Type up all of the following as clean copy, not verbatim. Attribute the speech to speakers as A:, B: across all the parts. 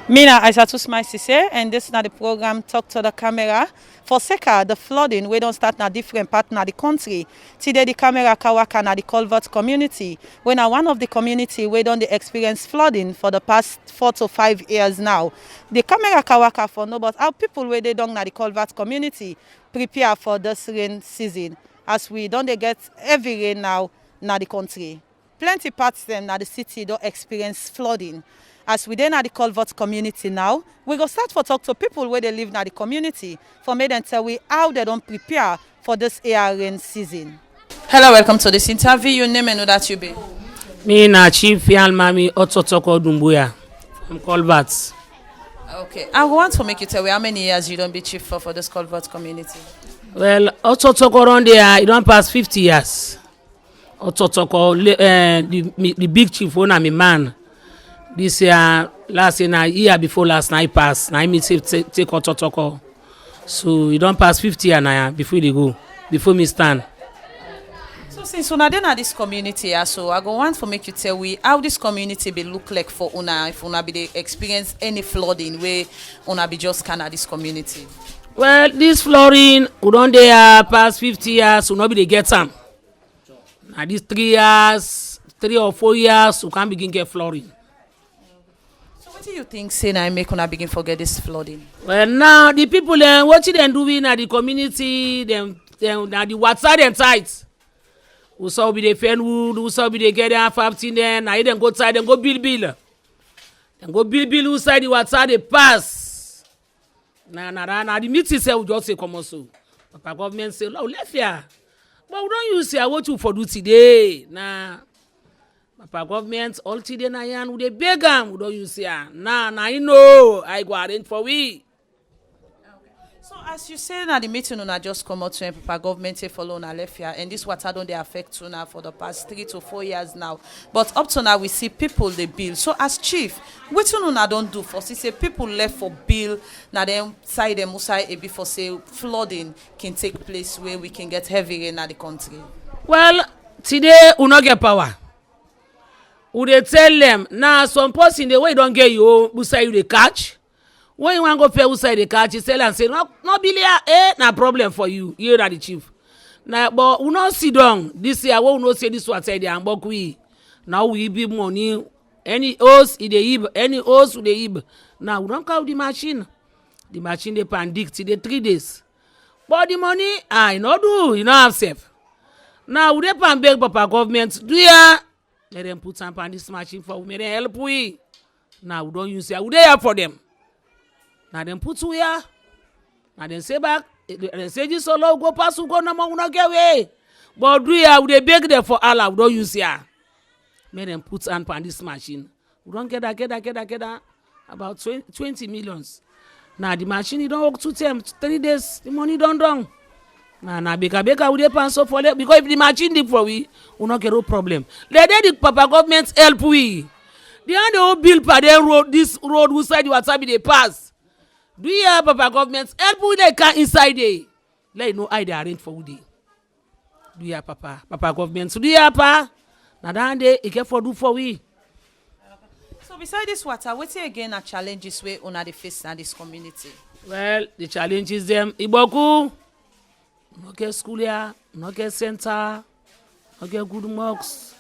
A: Mina Isatu my Sesay, and this is not the program Talk to the Camera. For Seka, the flooding, we don't start na different part na the country. Today the camera kawaka na the Culvert community. When one of the community we don't experience flooding for the past 4 to 5 years now. The camera kawaka for no, but our people where they don't na the Culvert community prepare for this rain season. As we don't they get heavy rain now na the country. Plenty parts them na the city don't experience flooding. As we then at the Culvert community now, we go start for talk to people where they live in the community for me then tell we how they don't prepare for this air rain season. Hello, welcome to this interview. Your name and who that you be?
B: Me na Chief Yan Mami Ototoko Dumbuya from Culvert.
A: Okay, I want to make you tell me how many years you don't be chief for this Culvert community.
B: Well, Ototoko around there, it don't pass 50 years. Ototoko, the big chief owner, my man. This year, last year before last night pass. Now I me take Ototoko. So it don't pass 50 years now before they go, before me stand.
A: So since una dey na this community, so I go want to make you tell we how this community be look like for una if una be dey experience any flooding where una be just kind of this community.
B: Well, this flooding, we don't there past 50 years, so nobody get some. Now these 3 or 4 years, we can't begin get flooding.
A: What do you think say na make una begin forget this flooding?
B: Well, now the people what they doing at the community, them now the water them tight. We saw be the fenwood, we saw be the get there 15 then. Now them go side, them go bill. Them go bill who side the water they pass. Now the meeting say we just say come also. Papa government say, "Oh, left here." But we don't use here what you for do today. Nah. Papa government all today na yan we dey beg am we don't use here. Nah, I know I go arrange for we.
A: So as you say na the meeting una just come out to Papa government say follow una left here and this water don't they affect una for the past 3 to 4 years now. But up to now we see people they bill. So as chief, wetin una don't do for say people left for bill na them side them usai a before say flooding can take place where we can get heavy rain at the country.
B: Well, today we no get power. We dey tell them now some person the way don't get you usai you dey catch. When you want to go pay outside the catch, you tell and say, no bilia, na problem for you. You're the chief. Now, but we not sit down. This year, we not say this water there and but we. Now we be money. Any hose in the ib, any hose with the ib. Now we don't call the machine. The machine they pandic till the 3 days. But the money, I no do, you know have safe. Now we dey pan beg Papa government. Do ya? Let them put some on this machine for we. May they help we. Now we don't use it. We dey help for them. Now them put to here. Now them say back. They say this all go pass go no more not get away. But do ya we dey beg them for Allah. We don't use here. Make them put hand on this machine. We don't get that about 20 millions. Now the machine it don't work 2 times 3 days. The money don't done. Now beka we dey pan so for them because if the machine did for we not get no problem. Let the Papa government help we. The whole bill per day road this road who side the water be they pass. Do you have Papa government help with the car inside there? Let you know how they arrange for you. Do you have Papa government? So do you have Papa? Now that day it can for do for we.
A: So beside this water, what's again a challenges where una dey face in this community?
B: Well, the challenges them Iboku. No get school here, no get center, no get good mosques.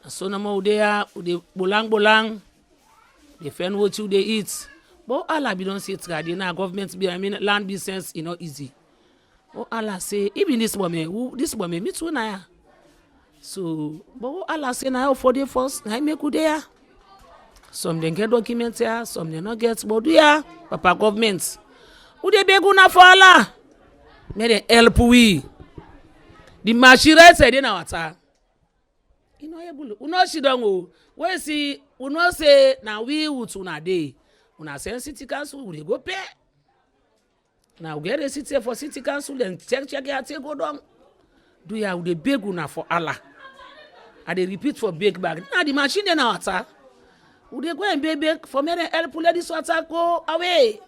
B: So no more there, they bolang. They find what you they eat. But Allah be don't say it now government be land business is not easy. Oh Allah say even this woman me too now. So but Allah say now for the first I make good there. Some they get documents here, some they not get but yeah Papa government. Who they beg una for Allah? May they help we. The machine right side in our water. You know able. We not sit down oh. We see we not say now we would una day. Una send city council, we go pay. Now get a city for city council and check it go down. Do ya with the beg una for Allah? And they repeat for beg back. Now the machine in our water. Would they go and beg for me to help let this water go away?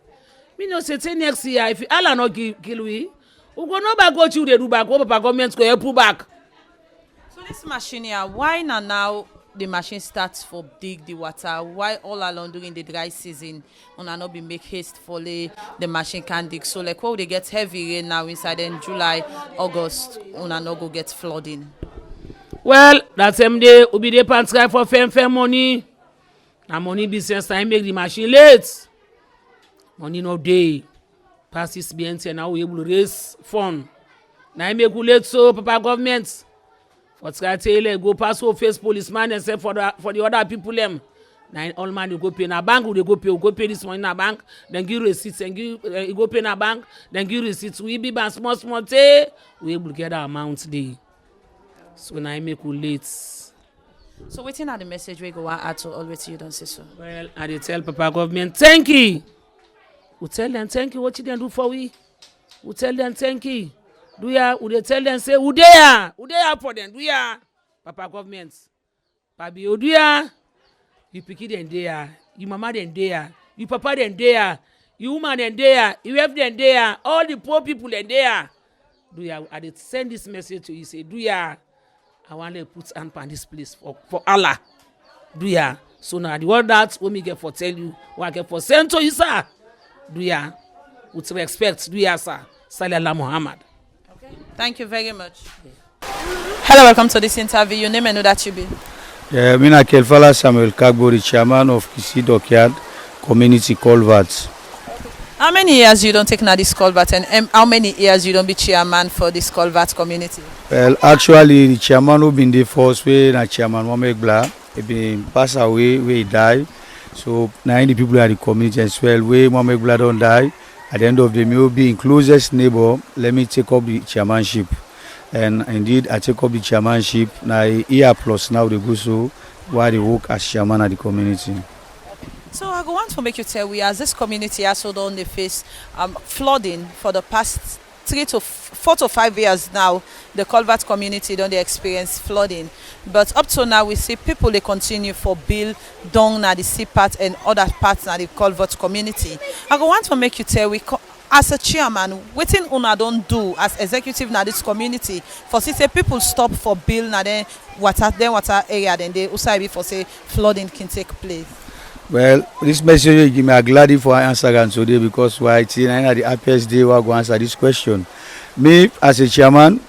B: Me no say next year if Allah not kill we go no back go they do back. Papa government go help you back.
A: So this machine here, why now the machine starts for dig the water, why all along during the dry season una no be make haste for the machine can dig. So like when they get heavy rain now inside in July, August, una no go get flooding.
B: Well, that same day we be the pants guy for fair money. Na money business time make the machine late. Money no day. Pass this BNT now we able to raise fund. Now make we late so papa government. For try tell go pass over face policeman and say for the other people them. Now all man you go pay na bank, we go pay this money na bank, then give receipts and give you go pay na bank, then give receipts. We be bank small day, we able to get our amount day. So now make we late.
A: So waiting at the message we go add to always you don't say so.
B: Well, I dey tell papa government thank you. We tell them thank you what you done do for we. We tell them thank you. Do ya? We dey tell them say who there for them? Do ya? Papa government. Pabi do ya? You picky them there. You mama them there. You papa them there. You woman them there. You have them there. All the poor people them there. Do ya? I dey send this message to you. Say do ya? I want to put hand on this place for Allah. Do ya? So now the word that when me get for tell you, what I get for send to you, sir. Do ya? With respect, do ya, sir. Sallallahu Muhammad.
A: Okay. Thank you very much. Hello, welcome to this interview. Your name and who that you be?
C: Yeah, Mina Kelfala Samuel Kagbori, chairman of Kisi Dockyard Community Culvert.
A: How many years you don't take now this culvert and how many years you don't be chairman for this culvert community?
C: Well, actually, the chairman who been the first way, na chairman Mohamed Blah, he been passed away, where he died. So now the people in the community as well, where Mohamed Blah don't die. At the end of the day, will be in closest neighbor. Let me take up the chairmanship, and indeed I take up the chairmanship. Now year plus now they go so while they work as chairman of the community.
A: So I go want to make you tell we as this community also don't they face flooding for the past 4 to 5 years now. The Culvert community don't they experience flooding, but up to now we see people they continue for bill down na the sea part and other parts na the Culvert community. I go want to make you tell we as a chairman, wetin una don't do as executive na this community for say people stop for bill na then water area then they also for say flooding can take place.
C: Well, this message you give me, I'm glad for answer today because why it's the happiest day we go answer this question. Me as a chairman,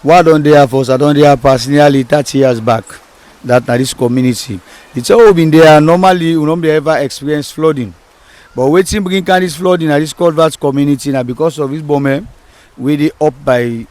C: what don't they have us? I don't have personally 30 years back that na this community. It's all been there. Normally, we don't ever experience flooding, but waiting bring can this flooding at this Culvert community now because of this Bombay, where they up by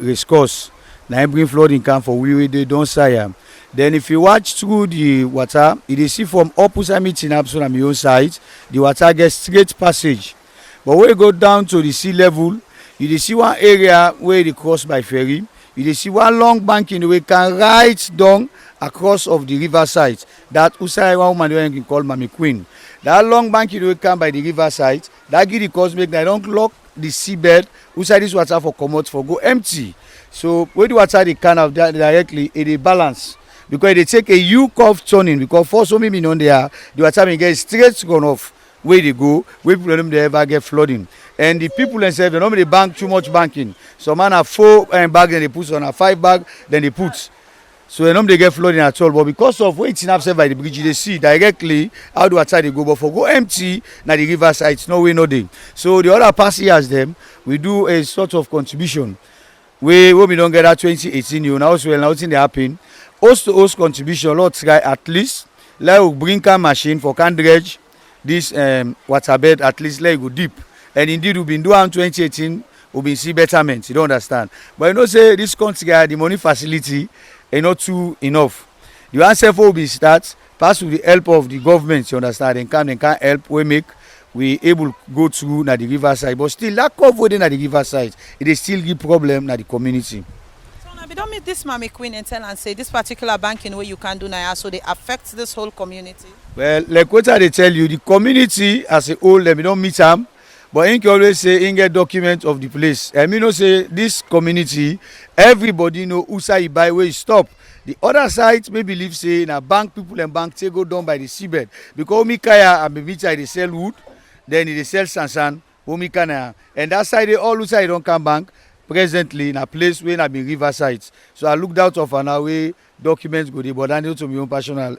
C: race course. Now bring flooding come for we they don't say. Then if you watch through the water, you see from opposite meeting up on my own side, the water gets straight passage. But when you go down to the sea level, you see one area where they cross by ferry. You see one long bank in the way can right down across of the riverside. That Usai one woman can call Mami Queen. That long bank in the way come by the riverside. That give the cause make they don't lock the seabed. Usai this water for come out for go empty. So when the water they can out directly, it balance. Because they take a U-curve turning because for so many on there, the water may get straight run off where they go, where people don't ever get flooding. And the people themselves, they normally bank too much banking. Some man have 4 bags, then they put on a 5 bag, then they put. So they normally get flooding at all. But because of waiting upset by the bridge, they see directly how the water they go. But for go empty, now the riverside, it's no way, no day. So the other passengers them, we do a sort of contribution. We don't get that 2018, you know, so nothing they happen. Host to host contribution, let's try at least let we bring a machine for can dredge this water bed at least let it go deep. And indeed we've been doing 2018, we've been see betterment, you don't understand. But you know say this country the money facility is not too enough. The answer for will be start pass with the help of the government, you understand, and can help we able to go through na the riverside. But still that cover na the riverside, it is still the problem na the community.
A: We don't meet this Mami Queen and tell and say this particular banking way you can do now so they affect this whole community.
C: Well, like what I tell you, the community as a whole, we don't meet them, but you can always say in get document of the place. And me know say this community, everybody know who say buy where you stop. The other side maybe believe say in a bank people and bank take go down by the seabed because Omikaya and Bevita they sell wood, then they sell sansan, Omikana, and that side they all who say don't come bank. Presently in a place where I be riverside. So I looked out of an way documents go dey, but that to my own personal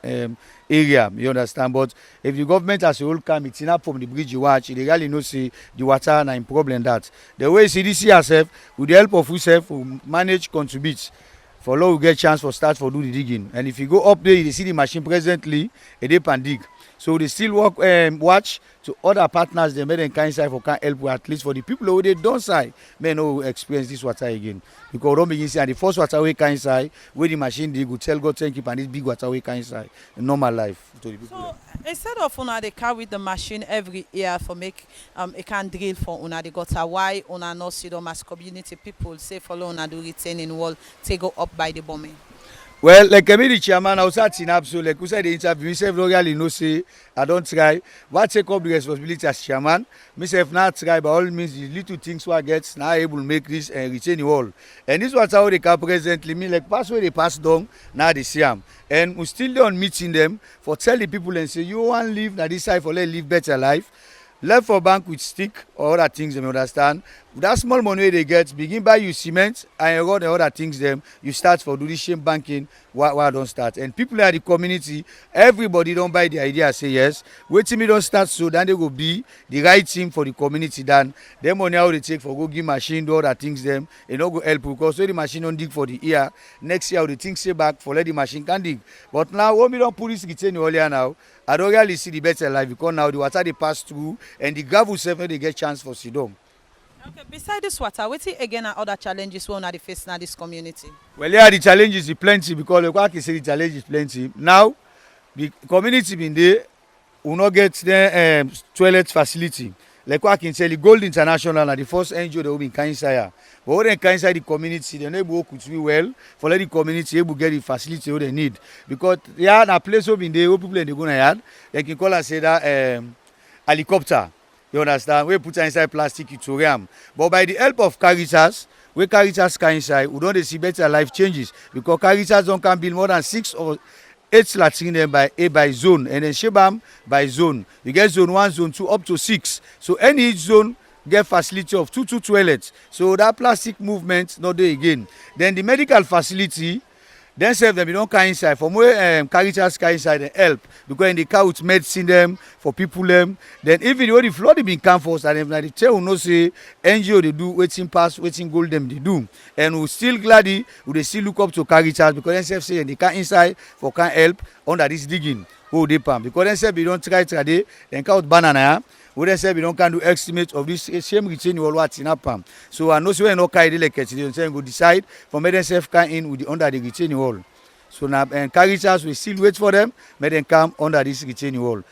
C: area, you understand. But if the government as a whole come, it's enough from the bridge you watch, they really know say the water na im problem that. The way CDC herself, with the help of yourself, we manage contribute. For law, we get chance for start for do the digging. And if you go up there, you see the machine presently, a dey pan dig. So they still work watch to other partners, they make them kind side for can help at least for the people who they don't side may no experience this water again. Because don't begin say and the first water we kind side where the machine dig go tell God thank you and this big water we kind side normal life to the people.
A: So instead of una they carry the machine every year for make a can drill for una the gutter, why una no see them as community people say follow una do retaining wall take go up by the bombing?
C: Well, like me, the chairman, I was at in so like we said the interview, myself don't really know say I don't try. What take up the responsibility as chairman? Myself not try by all means the little things what gets now able to make this retaining wall. And this was how they can presently me like pass where they pass down now they see them. And we still don't meeting them for tell the people and say you want live now this side for let live better life. Left for bank with stick or other things them understand. That small money they get, begin buy you cement and you got the other things them. You start for do this shame banking. Why don't start? And people in the community, everybody don't buy the idea. Say yes. Wait till me don't start so then they will be the right thing for the community. Then them money how they take for go give machine do other things them. You know go help because so the machine don't dig for the year. Next year the things say back for let the machine can dig. But now when we don't put this kitchen earlier now. I don't really see the better life because now the water they pass through and the gravel self they get chance for sidon.
A: Okay, beside this water, what again are other challenges we are facing in this community?
C: Well, yeah, the challenges is plenty because like I can say the challenge is plenty. Now, the community been there will not get the toilet facility. Like I can say the Gold International are the first NGO that will be in Kansai. But when they can inside the community, they able work with me well for let the community able get the facility what they need. Because yeah, a place where been there, where people they gonna yard, they can call and say that helicopter. You understand? We put inside plastic utorium. But by the help of Caritas, we Caritas can inside, we don't see better life changes because Caritas don't can build more than 6 or 8 latrine by zone and then Shebam by zone. You get zone 1, zone 2 up to 6. So any zone get facility of 2 toilets. So that plastic movement not there again. Then the medical facility, then save them, you don't come inside. For more Caritas come inside and help because in the car with medicine them for people them. Then even when the flood been come for us and them they tell no say NGO they do waiting pass, waiting gold them they do. And we still gladly we still look up to Caritas because then say they come inside for can help under this digging. Oh they pam because then say we don't try today then count banana. We then say we don't can do estimate of this same retaining wall what in up. So I know so we no carry like it. They say go decide for make themselves come in with the under the retaining wall. So now and Caritas we still wait for them, make them come under this retaining wall.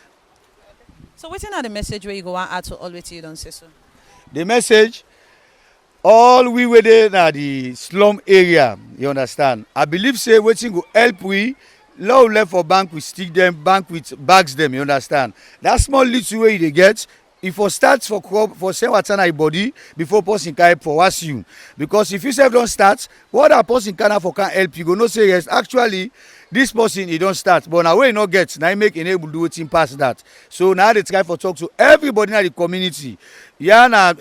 A: So what's the message where you go and add to all what you don't say so?
C: The message, all we were there na the slum area, you understand. I believe say waiting go help we. Low left for bank we stick them, bank with bags them, you understand. That small little way they get, if for start for crop for same water na body before person can help for was you. Because if you self don't start, what that person can for can help you go no say yes. Actually, this person he don't start, but now we not get now make enable do it past that. So now they try for talk to everybody in the community. Yeah na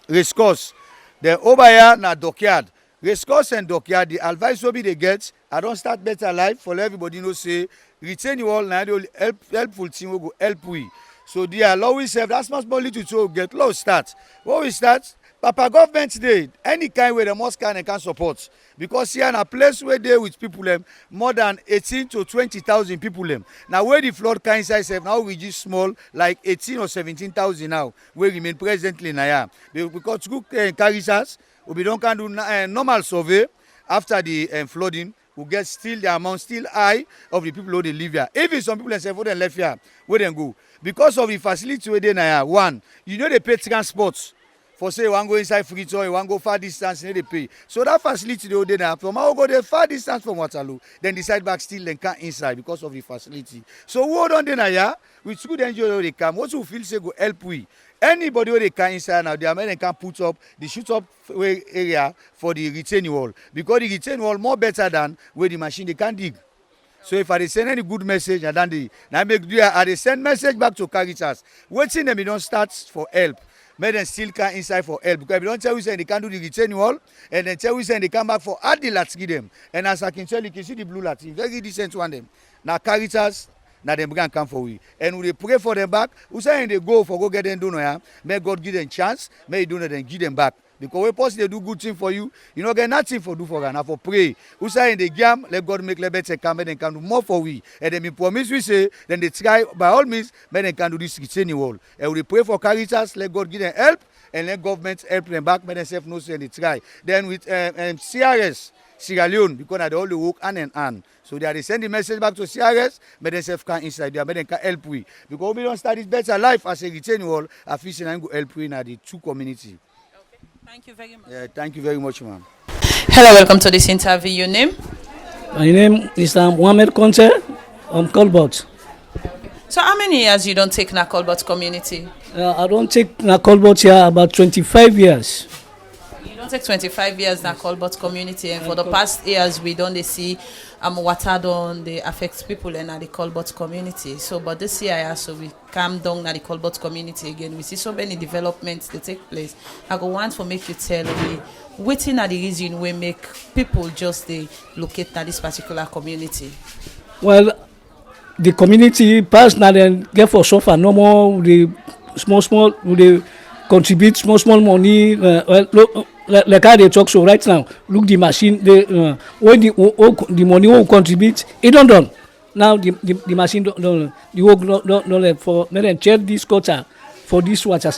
C: race course. Then over here na dockyard. Race course and dockyard, the advice will be they get. I don't start better life for everybody know say retain you all now the only helpful thing will go help we. So they allow we serve that small little to get low start. What we start, Papa government today, any kind where the mosque can support. Because here in a place where they with people more than 18 to 20,000 people. Now where the flood can inside now we just small like 18 or 17,000 now where remain presently now. Because through Caritas, we don't can do normal survey after the flooding. We get still the amount still high of the people who they live here. Even some people say for them left here, where they go. Because of the facility where they now one, you know they pay transport. For say you want go inside Frito, you want go far distance, you know they pay. So that facility they now from how go they far distance from Waterloo, then decide back still then come inside because of the facility. So what on then here, with good NGO they come, what you feel say go help we. Anybody where they can inside now, the American can put up the shoot up area for the retaining wall. Because the retaining wall more better than where the machine they can dig. So if I send any good message and then they now make do I send message back to Caritas. Waiting them you don't start for help. make them still come inside for help. Because if you don't tell we say they can't do the retaining wall, and then tell we say they come back for add the lats give them. And as I can tell you can see the blue lats, very decent one them. Now Caritas, now them can come for we. And we pray for them back. We say they go for go get them done, yeah. May God give them chance, may He do it and give them back. Because when person they do good thing for you, you don't get nothing for do for them. Now for pray. We say in the game, let God make the better come and can do more for we. And then we promise we say, then they try by all means, may they can do this retaining wall. And we pray for Caritas, let God give them help, and let government help them back, may themselves know say they try. Then with CRS, Sierra Leone, because they all the work hand in hand. So they send the message back to CRS, may themselves come inside there, may they can help we. Because we don't start this better life as a retaining wall, I feel say go help we in the two community.
A: Thank you very much.
C: Yeah, thank you very much, ma'am.
A: Hello, welcome to this interview. Your name?
D: My name is Mohamed Conte. I'm Culvert.
A: So how many years you don't take in a Culvert community?
D: I don't take na Culvert here about 25 years.
A: You don't take 25 years in a Culvert community, and for the past years we don't see water don they affect people in the Culvert community. So but this year also we calm down na the Culvert community again. We see so many developments that take place. I go want to make you tell me wetin are the reason we make people just they locate na this particular community.
D: Well, the community pass now then get for suffer no more the small they contribute small money. Like how they talk so right now. Look the machine. When the money won't contribute, it don't done. Now the machine don't the work don't for me then check this quarter for this water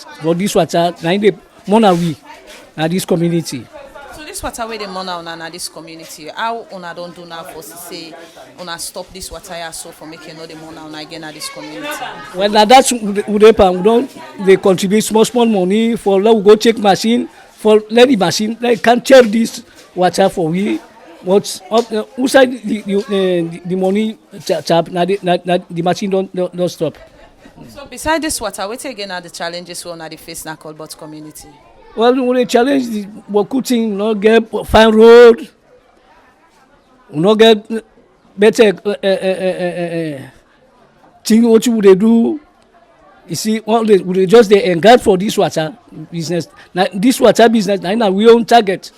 D: now in the money at this community.
A: So this water where the money on this community, how una don't do now for say una stop this water here so for making all the money on again at this community?
D: Well now that's we don't they contribute small money for let we go check machine for let the machine they can check this water for we what's up who side the money tap now the machine don't stop.
A: So beside this water, what again are the challenges we on the face na Culvert community?
D: Well, when they challenge the working, not get fine road, not get better thing what you would do. You see, well, they just they engage for this water business. Now, this water business, now we own target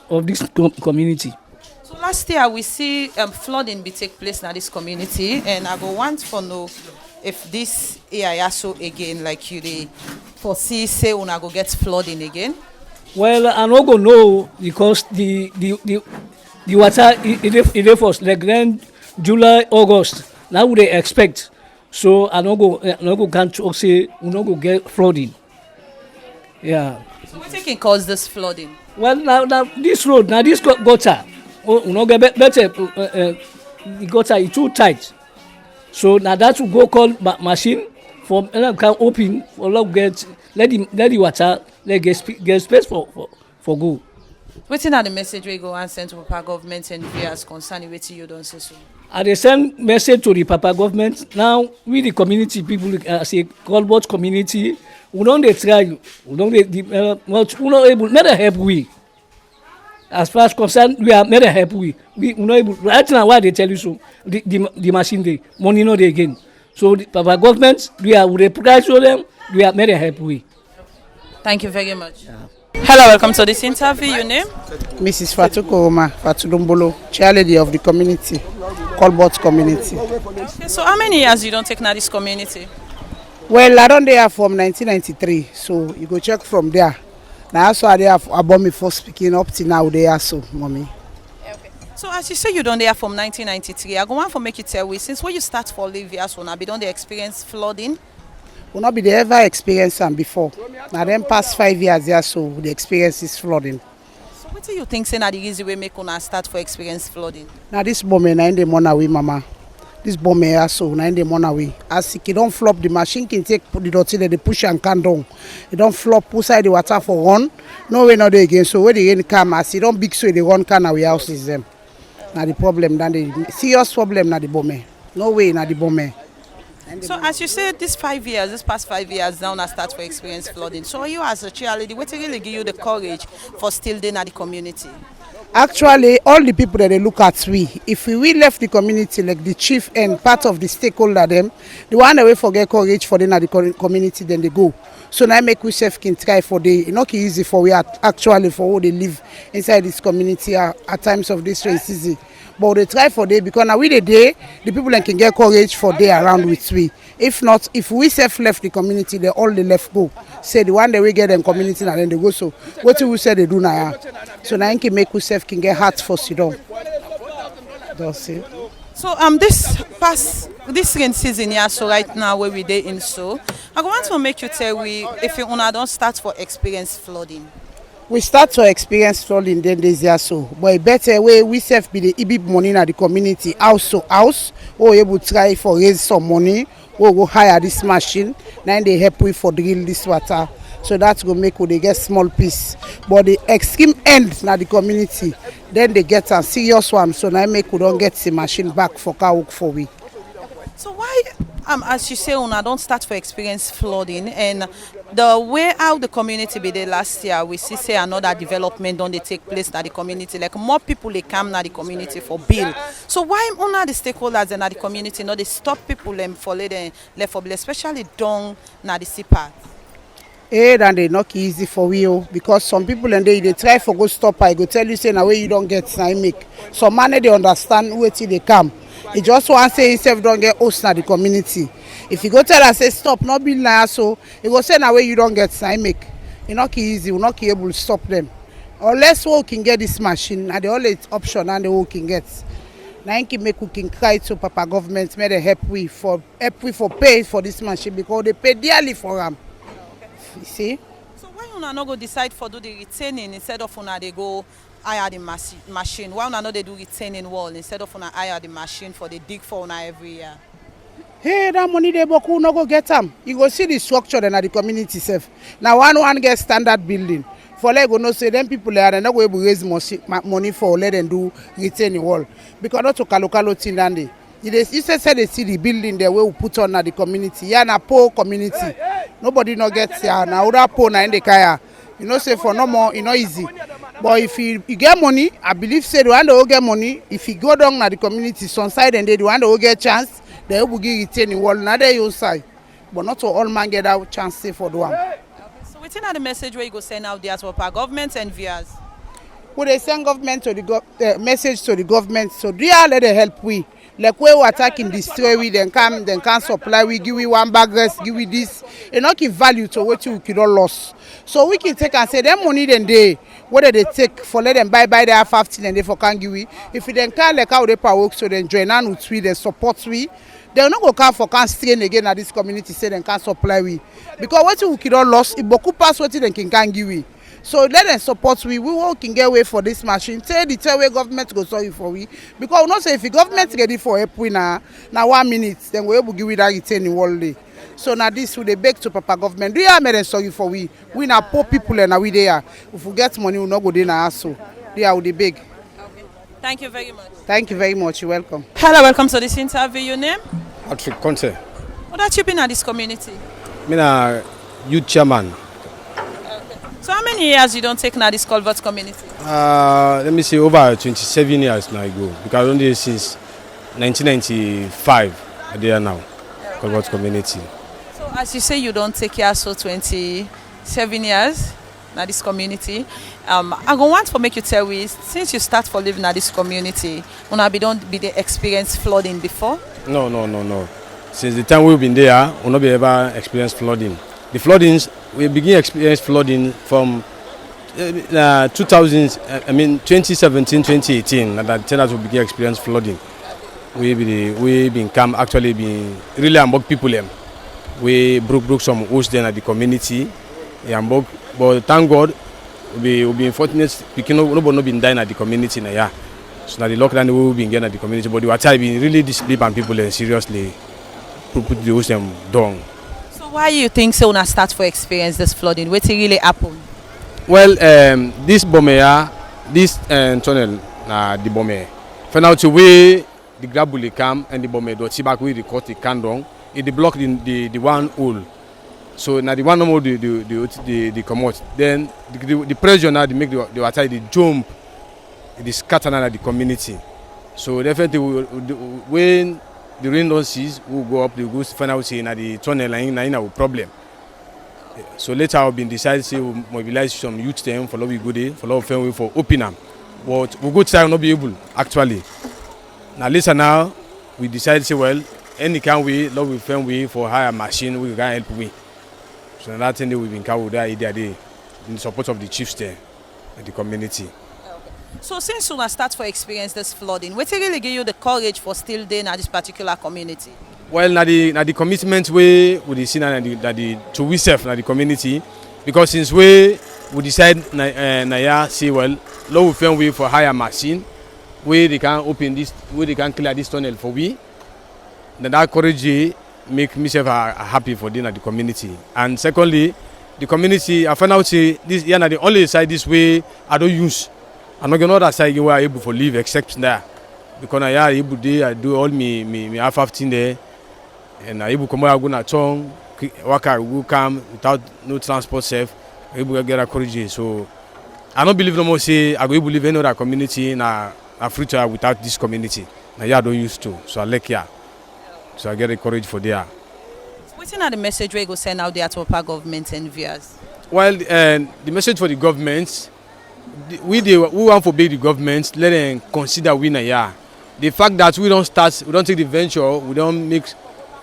D: of this community.
A: So last year we see flooding be take place in this community, and I go want to know if this year so again like you they foresee say una go get flooding again.
D: Well, I no go know because the water it first like then July August now we they expect. So I no go can't say we no go get flooding. Yeah.
A: So what can cause this flooding?
D: Well, now this road, now this gutter, we no get better. The gutter is too tight. So now that will go call machine for can open for let the water get space for go.
A: Wetin are the message we go and send to Papa government and viewers concerning wetin you don't say so?
D: I dey send message to the Papa government. Now we the community people as a Culvert community, we don't dey try, we don't dey we not able, not help we. As far as concerned, we are not help we not able. Right now, why they tell you so? The machine dey money no dey again. So the Papa government, we price for them. We are not help we.
A: Thank you very much. Yeah. Hello, welcome to this interview. Your name?
E: Mrs. Fatuko Oma Fatudumbolo, chair lady of the community, Culvert community.
A: Okay, so how many years you don't take now this community?
E: Well, I don't there from 1993, so you go check from there. Now also I there about me first speaking up to now there so, mommy.
A: Okay. So as you say you don't there from 1993, I go want to make you tell me since when you start for live here, so now be don't they experience flooding?
E: Will not be the ever experience them before. Now then past 5 years there so the experience is flooding.
A: So what do you think say now the easy way make una start for experience flooding?
E: Now this Bombay na in the morning away, mama. This Bombay also na in the morning away. As it don't flop, the machine can take the dirty they push and can down. It don't flop, push side the water for one. No way not again. So when the rain come, as it don't big so they run can away houses them. Now the problem, then the serious problem na the Bombay. No way na the Bombay.
A: So as you said, this past 5 years now, I start for experience flooding. So you as a chair lady, what really give you the courage for still being at the community?
E: Actually, all the people that they look at if we left the community, like the chief and part of the stakeholder them, the one that we forget courage for them at the community, then they go. So now make we self can try for the not easy for we actually for how they live inside this community at times of this racism. But they try for day because now we the day the people that can get courage for day around with we. If not, if we self left the community, they all the left go. Say the one that we get them community and then they go. So what we say they do now. So now can make we self can get heart for Sudan. That's it.
A: So this rain season here, so right now where we dey in so, I want to make you tell we if you una don't start for experience flooding.
E: We start to experience flooding then this year so, but a better way we self be the EB money in the community house to house, or able to try for raise some money, or go hire this machine, then they help we for drill this water. So that's going to make they get small piece. But the extreme end na the community, then they get a serious one. So now make we don't get the machine back for car work for we.
A: So why, as you say, una don't start for experience flooding, and the way how the community be there last year, we see say another development don't they take place in the community, like more people they come na the community for bill. So why una the stakeholders in the community not they stop people for left for bill, especially down na the sea part?
E: And they not easy for we because some people and they try for go stop. I go tell you say na way you don't get I make. Some man they understand where till they come. He just want to say himself don't get host na the community. If you go tell us say stop, not be now so he go say na way you don't get I make. It's not easy. We're not able to stop them. Unless we can get this machine, and the only option and the we can get. Now I can make we can cry to Papa government, may they help we for pay for this machine because they pay dearly for them. You see?
A: So why una not go decide for do the retaining instead of una they go hire the machine? Why una not they do retaining wall instead of una hire the machine for the dig for una every year?
E: Hey, that money they boku no go get them. You go see the structure then at the community self. Now one get standard building. For let go no say them people there they not go able to raise money for let them do retaining wall because not to kalokalo thing and they. You say they see the building there where we put on at the community. Yeah, na poor community. Nobody no gets here. Now that poor na in the kaya. You know say for no more, it's not easy. But if you get money, I believe say the one that will get money. If you go down at the community, some side and they the one that will get chance, they will give retaining wall. Now they your side, but not all man get that chance say for the one.
A: So within the message where you go send out there to our government and viewers.
E: When they send government to the message to the government, so they are let them help we. Like we were attacking destroy we, then can supply we, give we one bag rest, give we this. And not give value to what you could all loss. So we can take and say them money then they whether they take for let them buy their 15 and they for can give we. If we then can like how they power work so then join on with we, they support we. They not go come for can strain again at this community say then can supply we. Because what you could all loss, if boku pass what then can give we. So let them support we all can get away for this machine. Tell the way government go sorry for we. Because we not say if the government ready for help we now 1 minute, then we able give we that retaining wall day. So now this will they beg to Papa government. They are made them sorry for we. We now poor people and now we there. If we get money, we not go there now so. They are the beg.
A: Okay. Thank you very much.
E: Thank you very much. You're welcome.
A: Hello, welcome to this interview. Your name?
F: Patrick Conte.
A: What have you been at this community?
F: I'm a youth chairman.
A: So how many years you don't take now this Culvert community?
F: Let me say over 27 years now ago because I'm there since 1995. I'm there now, Culvert community.
A: So as you say you don't take care so 27 years now this community. I go want to make you tell me since you start for living at this community, you don't be the experience flooding before?
F: No. Since the time we've been there, we've not be ever experienced flooding. The floodings, we begin experience flooding from 2017, 2018, and that turned out to begin experience flooding. We been come actually been really among people them. We broke some hosts then at the community. But thank God, we been fortunate because nobody not been dying at the community now. Yeah. So now the lockdown we been getting at the community, but the water been really displaced and people seriously put the host them down.
A: Why you think so now start for experience this flooding? What really happened?
F: Well, this Bombay, this tunnel, the Bombay. For now, to way the gravel come and the Bombay do see back we record the can down. It block the one hole. So now the one no more the come out. Then the pressure now they make the water the jump it is scattered at the community. So definitely when the rain don't cease, we'll go up, we'll go find out say na the tunnel line na our problem. So later I've been decided to we'll mobilize some youth them for we go there, for love way for open them. But we go try not be able actually. Now later now we decided to say well any can we love we find way for hire machine we can help we. So that thing we've been carried with that idea there in support of the chiefs there and the community.
A: So since you start for experience this flooding, what really give you the courage for still there in this particular community?
F: Well, na the commitment we see na the to we self na the community, because since we decide na say well, law we find way for hire machine, where they can open this, where they can clear this tunnel for we. Then that courage make myself happy for the community. And secondly, the community I found out say this na the only side this way I don't use. I'm not gonna other side where I'm able to live except there. Because I am able to I do all me half thing there. And I able to come out go na town, work go come without no transport safe. I able to get a courage. So I don't believe no more say I go able to live in another community na future without this community. Now I don't used to. So I like here. So I get the courage for there.
A: What's the message we go send out there to our government and viewers?
F: Well, the message for the government, we want to be the government, let them consider we na. The fact that we don't take the venture, we don't make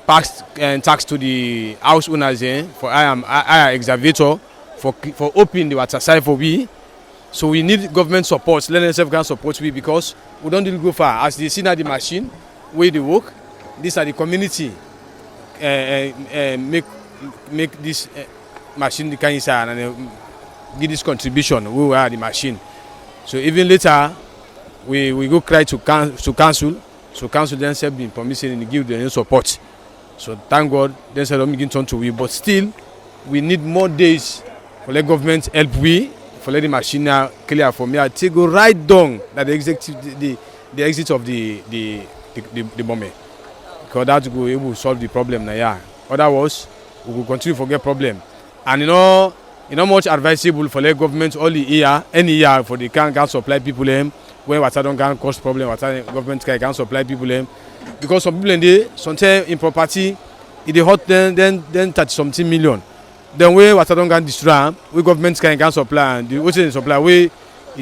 F: tax to the house owners for I excavator for opening the water side for we. So we need government support. Let them self can support we because we don't really go far. As they see now the machine where they work, these are the community make this machine the kind inside and give this contribution. We are the machine. So even later we go cry to council. So council then said been permission and give them support. So thank God then said don't begin turn to we. But still we need more days for let government help we for let the machine now clear for me. I take go right down that the exit of the Bombay. Because that will able to solve the problem now. Yeah. Otherwise we will continue to forget problem. And you know much advisable for the government only year, any year for the can supply people them when water don't can cause problem, water government can supply people them. Because some people in there, sometimes in property, if they hot then 30-something million. Then we water don't can destroy, we government can supply and the what's supply we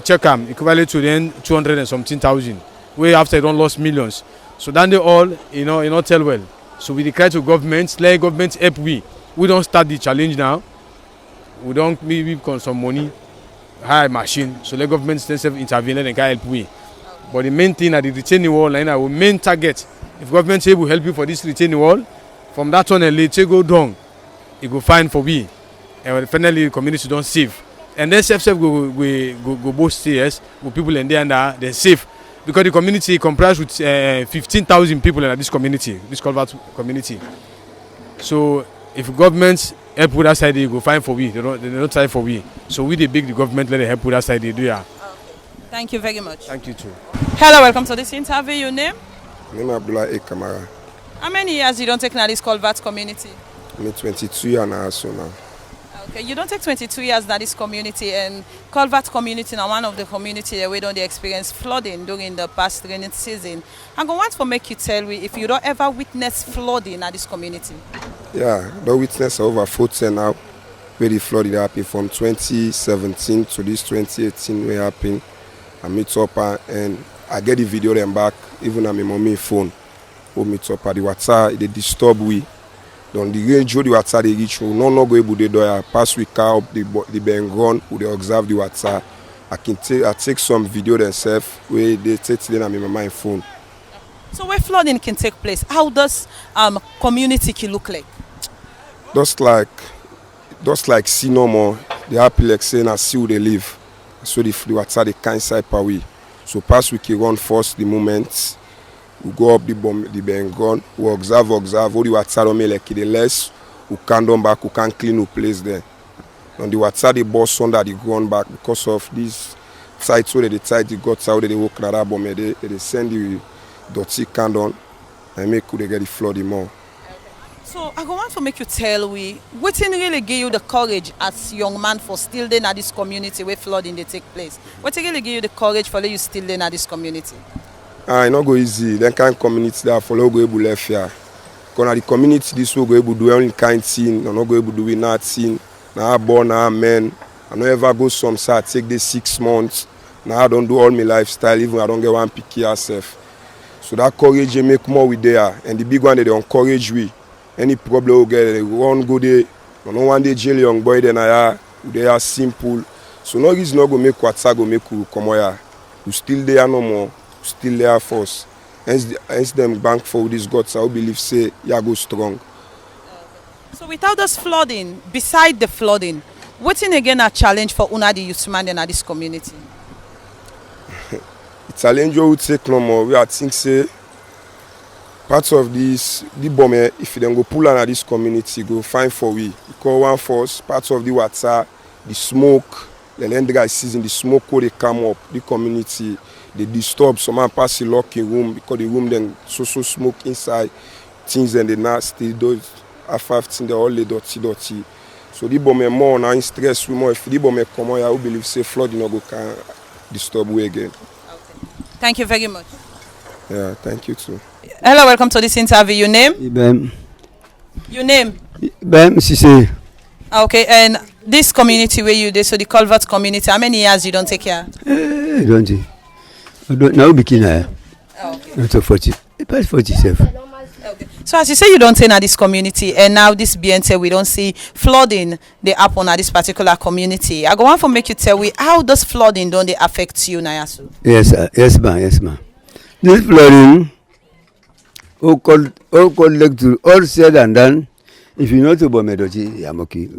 F: check them equivalent to then 200 and something thousand. We after don't lost millions. So then they all not tell well. So we declare to government, let government help we. We don't start the challenge now. We don't maybe con some money, hire machine. So let government themselves intervene and can help we. But the main thing at the retaining wall, like our main target. If government say will help you for this retaining wall, from that tunnel they go down, it go fine for we. And finally the community don't save. And then self go both stairs with people in there and they're safe. Because the community comprised with 15,000 people in this community, this Culvert community. So if government help with that side, they go fine for we. They don't try for we. So we the government let them help with that side. They do yeah.
A: Thank you very much.
F: Thank you too.
A: Hello, welcome to this interview. Your name?
G: My name is Abdullah Kamara.
A: How many years you don't take now this Culvert community?
G: I'm 22 years now, so now.
A: Okay, you don't take 22 years now this community, and Culvert community now one of the community that we don't experience flooding during the past rainy season. I'm going to make you tell me if you don't ever witness flooding at this community.
G: Yeah, the witness over 14 now where the flooding happened from 2017 to this 2018 where happened. I meet up and I get the video them back, even on my mommy's phone. We meet up at the water, they disturb we. Then the range of the water they reach, we no go able to do it. Pass we car up the Bengon, we they observe the water. I take some video themselves where they take them on my mommy's phone.
A: So where flooding can take place, how does community can look like?
G: Just like see no more, they happy like saying I see who they live. So the water they can't side away. So pass we can run first the moment. We go up the Bengon, we observe, all the water on me like the less, we can down back, we can clean the place there. And the water they burst under the ground back because of this site where they tie the guts out, they walk around Bombay, they send the dirty can down and make they get the flooding more.
A: So I go want to make you tell we wetin really give you the courage as young man for still dey na this community where flooding dey take place. Wetin really give you the courage for you still dey na this community?
G: E no go easy. Then kind community that follow go able left here. Because the community this will go able do only kind thing, no go able do we nothing. Now I born, now men. I no ever go some side take the 6 months. Now I don't do all my lifestyle, even I don't get one picky yourself. So that courage they make more with there, and the big one they encourage we. Any problem we get, they run go there. No one day jail young boy then they are simple. So no reason not go make what's go make you come here. You still there no more, still there first. Hence them bank for this God, so I believe say you go strong.
A: So without this flooding, beside the flooding, what's again a challenge for una the youth man in this community?
G: The challenge we will take no more. We are think say part of this the Bombay, if you then go pull on this community, go find for we. Because one force, part of the water, the smoke, the land dry season, the smoke where they come up, the community, they disturb. Some man pass the lock in room because the room then so smoke inside, things and the nasty, those are 15 they all the dirty. So the Bombay more now in stress we more. If the Bombay come out, I will believe say flood you know go can disturb we again.
A: Okay. Thank you very much.
G: Yeah, thank you too.
A: Hello, welcome to this interview. Your name?
H: Ibem.
A: Your name?
H: Ibem Sesay.
A: Okay, and this community where you dey, so the Culvert community, how many years you don't take care?
H: Don't you? Now begin here.
A: Okay.
H: Not so 40. Past 47.
A: Okay. So as you say you don't take na this community, and now this BNT we don't see flooding they happen at this particular community. I go want to make you tell me how does flooding don't they affect you, Nayasu?
H: Yes, yes, ma'am. This flooding, all collect to all said and done. If you know to Bombay, I'm okay.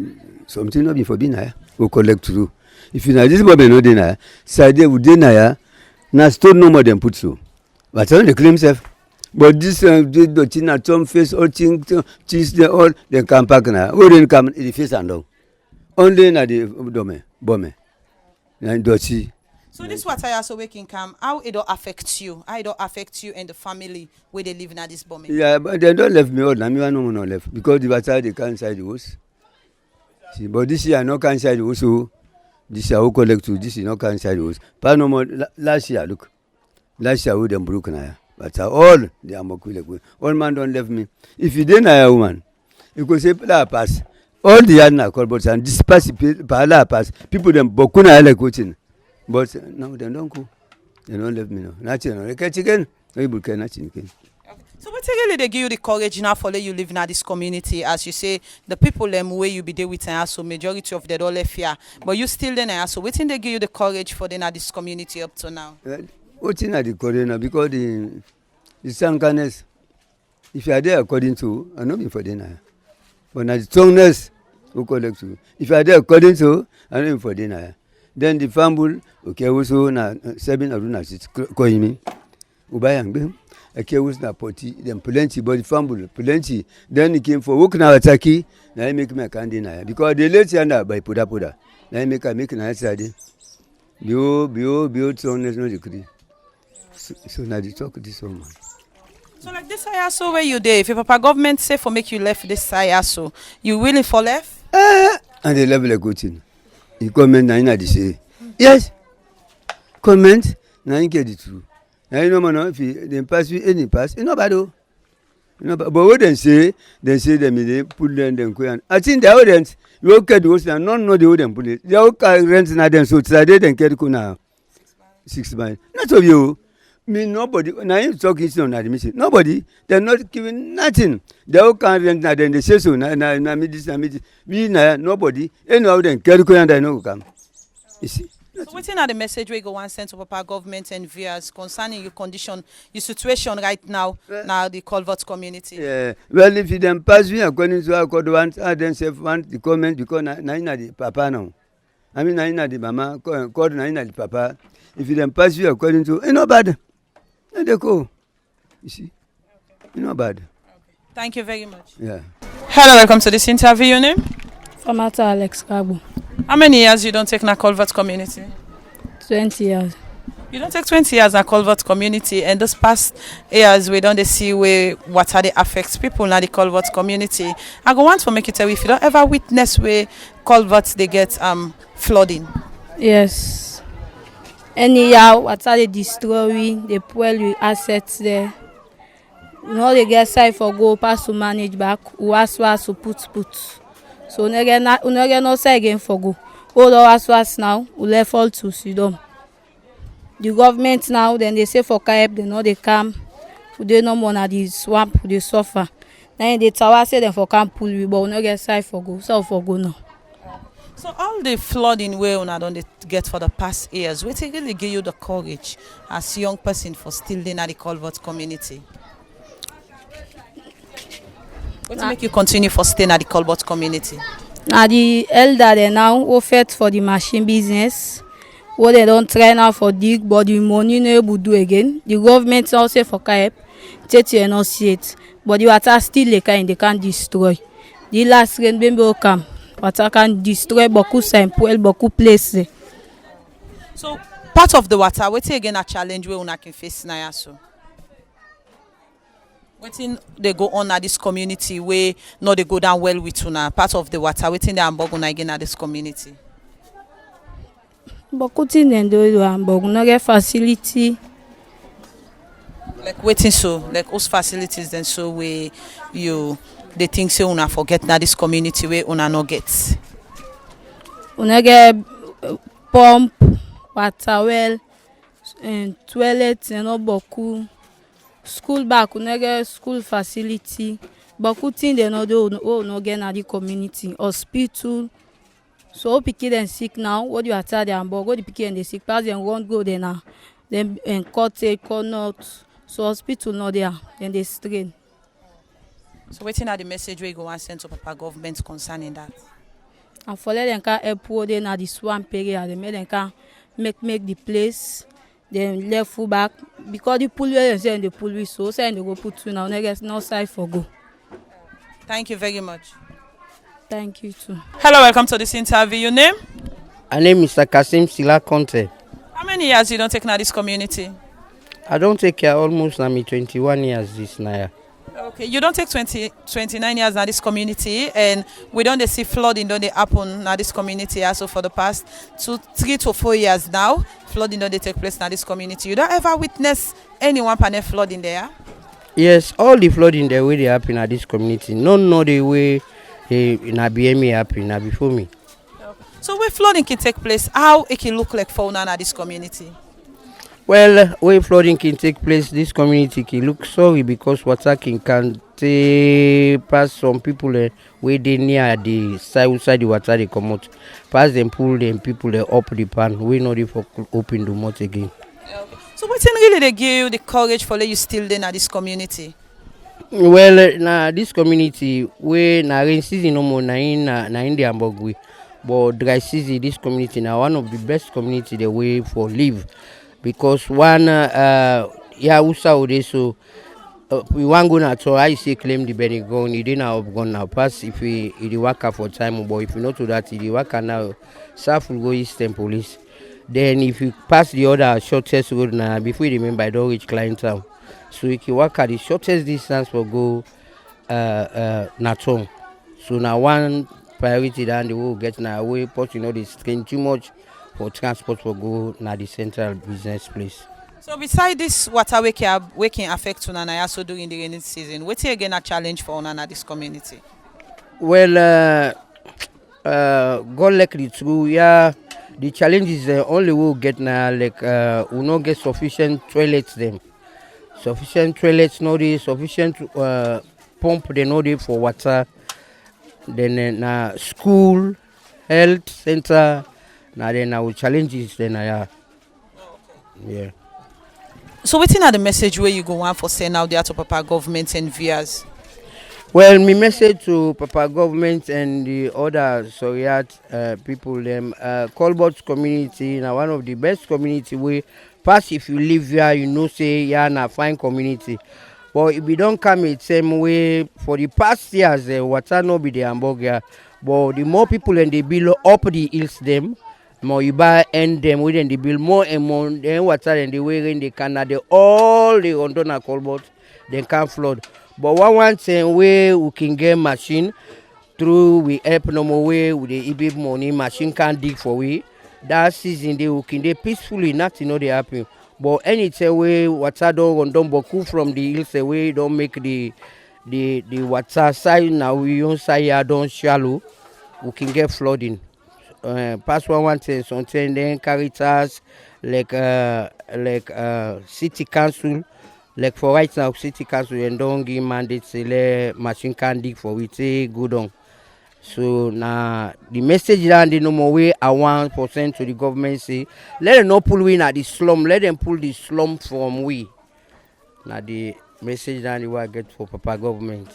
H: Something not before being here, all collect through. If you know this Bombay no dinner, side would dinner, now still no more than put so. But on the claim self. But this the chin at some face all things cheese they all they come back now. Who didn't come in the face and down. Only na the Bombay. And dotty.
A: So this water also waking come, how it don't affect you? How it don't affect you and the family where they live in this Bombay?
H: Yeah, but they don't left me all. I mean, no left because the water they can't inside the house. See, but this year no can inside the house. So this year who collect to this is no can inside the house. But no more last year. Look, last year we them broke now. But all they are more cool. All man don't left me. If you didn't hire a woman, you could say pass. All the other Culvert and disperse pass. People them bokuna like coaching. But now they don't go. They don't let me know. Nothing. They catch again. Able can nothing again.
A: So what really they give you the courage now for you live in this community? As you say, the people them where you be there with and so majority of them don't left here. But you still there so what they give you the courage for them this community up to now?
H: What's in the corner? Because the sankaness, if you are there according to, I know me for dinner. But now the strongness who collect to. If you are there according to, I know me for dinner. Then the famble, okay, also na 7 aruna sit calling me. Ubayang bim. Okay, was na poti, then plenty, but the famble, plenty. Then he came for work now ataki. Now I make my candy na. Because the late yanda by puda. Now I make na side. Bio strongness no decree. So now they talk this woman.
A: So like this ISO where you there, if your papa government say for make you left this ISO, you willing for left?
H: And the level of coaching. You comment na ina say. Yes. Comment na in get it true. Now you know man if they pass you any pass, you know bad oh. You know but what they say they put them go and I think the audience you okay the host and none know the audience put it. They all rent na them so today then get go now 6 months. Not of you. Me nobody. Now you talking on admission. Nobody. They're not giving nothing. They all can't rent now. Then they say so. Na me this. Me na nobody. Anyhow then carry go and I know come. You see.
A: So what's the message we go and send to Papa government and viewers concerning your condition, your situation right now, now the Culvert community?
H: Yeah. Well, if you then pass me according to our code one, I then say want the comment because na the papa now. I mean na the mama code na the papa. If you then pass you according to, no bad. And they go. You see? Okay. Not bad.
A: Okay. Thank you very much.
H: Yeah.
A: Hello, welcome to this interview. Your name?
I: Famata Alex Kabo.
A: How many years you don't take na Culvert community?
I: 20 years.
A: You don't take 20 years at Culvert community, and this past years we don't see where water they affects people in the Culvert community. I go want to make you tell you if you don't ever witness where culverts they get flooding.
I: Yes. Anyhow, water they destroy, they spoil the assets there. You know they get side for go pass to manage back, who was to put. So we get no side again for go. All our was now, we left all to Sudan. The government now, then they say for help, they know they come. They no more na the swamp, they suffer. Then the tower say them for camp pull we, but we no get side for go, so for go now.
A: So all the flooding where una don't get for the past years, what really give you the courage as young person for still in the Culvert community? What make you continue for staying at the Culvert community?
I: Now the elder they now offered for the machine business. What they don't try now for dig, but the money no able do again. The government also for help, take you not see it, but the water still they can't destroy. The last rain will come, water can destroy beaucoup simple, beaucoup places.
A: So part of the water, what again a challenge where una can face now so. Wetin they go on at this community where no they go down well with una part of the water. Wetin they ambog una again at this community.
I: Beaucoup things dem do Hamburg, no get facility.
A: Like waiting so, like those facilities then so where you they think say una forget that this community where una no get.
I: Una get pump, water well, and toilet and no beaucoup. School back, una get school facility. Beaucoup things they no do no get na the community. Hospital. So pikin dem sick now, what you tell them about go the pikin they sick, pass them won't go there now. Then cut not. So hospital not there, then they strain.
A: So waiting at the message where you go and send to Papa government concerning that.
I: And for let them can help what they na the swamp area, they make them can make the place, then left full back because the pool where they say the pool we so say they go put you now, no side for go.
A: Thank you very much.
I: Thank you too.
A: Hello, welcome to this interview. Your name?
J: My name is Kasim Sila Conte.
A: How many years you don't take now this community?
J: I don't take care almost now me 21 years this now.
A: Okay, you don't take 29 years now this community, and we don't see flooding don't they happen now this community also for the past 3 to 4 years now. Flooding don't they take place now this community. You don't ever witness anyone panel flooding there?
J: Yes, all the flooding the way they happen at this community. No the way na BME happen na before me.
A: So where flooding can take place, how it can look like for una this community?
J: Well, where flooding can take place, this community can look sorry because water can pass some people where they near the side the water they come out. Pass them pull them people they up the pan. We know they for open the mouth again.
A: Okay. So what's really they give you the courage for let you still there in this community?
J: Well, na this community we na rain season no more na in the Hamburg way, but dry season this community na one of the best community the way for live because one yeah usa so we want go na so I say claim the Benegon it didn't have gone now pass if we work for time but if you not to that it work now self will go Eastern Police then if you pass the other shortest road now before you remember I don't reach Klein Town. So you can walk at the shortest distance for go Naton. So now one priority that the will get now away, but you know they strain too much for transport for go na the central business place.
A: So beside this water waking affect una also during the rainy season, what's again a challenge for una this community?
J: Well, God like the true, yeah. The challenge is only we get now like we not get sufficient toilets them. Sufficient toilets no dey, sufficient pump they no dey for water. Then na school, health center, na then our challenges then yeah.
A: So waiting at the message where you go on for saying out there to Papa government and viewers?
J: Well, my message to Papa government and the other Soriat people them Culvert community now one of the best community we pass if you live here you know say yeah na fine community. But if we don't come the same way for the past years water no be the hamburger but the more people and they below up the hills them more you buy end them within the bill more and more. Then water and the way in the canal, they all the Ondona Culvert, they can flood. But one thing we can get machine through we help no more way with the EB money machine can dig for we. That season they can they peacefully nothing they happen. But anytime we water don't boku from the hills away don't make the water side now we on side don't shallow, we can get flooding. Pass one thing something then Caritas like city council like for right now city council and don't give mandate say let machine can dig for we say good on. So now the message that they no more way I want % to the government say let them not pull we at the slum, let them pull the slum from we. Now the message that they want get for Papa government.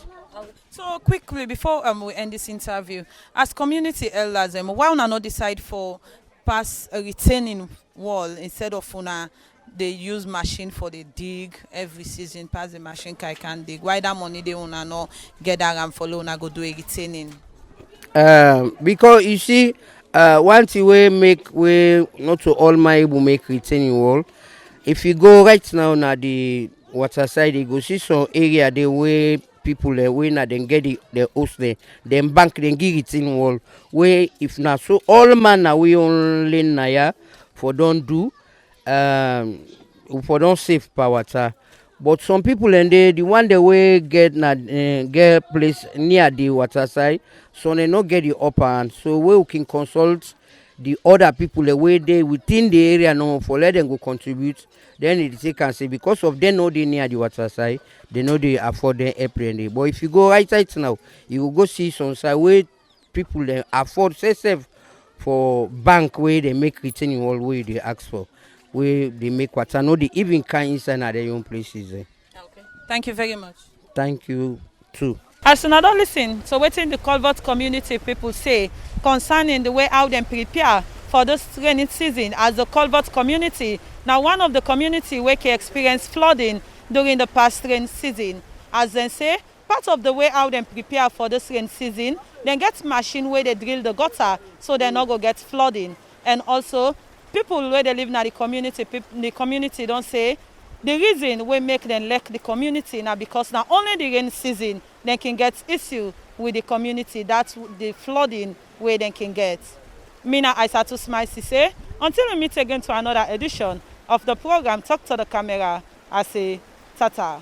A: So quickly before we end this interview, as community elders, why una not decide for pass a retaining wall instead of una they use machine for the dig every season pass the machine can dig? Why that money they una not get that and follow una go do a retaining?
J: Because you see, one thing we make we not to all my able make retaining wall. If you go right now na the water side, you go see some area the way people way na then get the host there, then bank then give retaining wall. Where if not so all man na we only na ya for don't do for don't save power water. But some people and they the one the way get get place near the water side, so they not get the upper hand. So we can consult the other people the way they within the area now for let them go contribute. Then they can say because of they know they near the water side, they know they afford them April. But if you go right now, you will go see some side where people they afford say for bank where they make retaining wall where they ask for. Where they make water, no, they even can inside at their own places.
A: Okay. Thank you very much.
J: Thank you too.
A: As you don't listen, so waiting the Culvert community people say concerning the way how they prepare for this rainy season as the Culvert community. Now one of the community where they experience flooding during the past rain season. As they say, part of the way how they prepare for this rain season, they get machine where they drill the gutter so they not go get flooding. And also people where they live in the community don't say the reason we make them lack the community now because now only the rain season they can get issue with the community. That's the flooding where they can get. Mina Isatu Sesay. Until we meet again to another edition of the program Talk to the Camera, I say tata.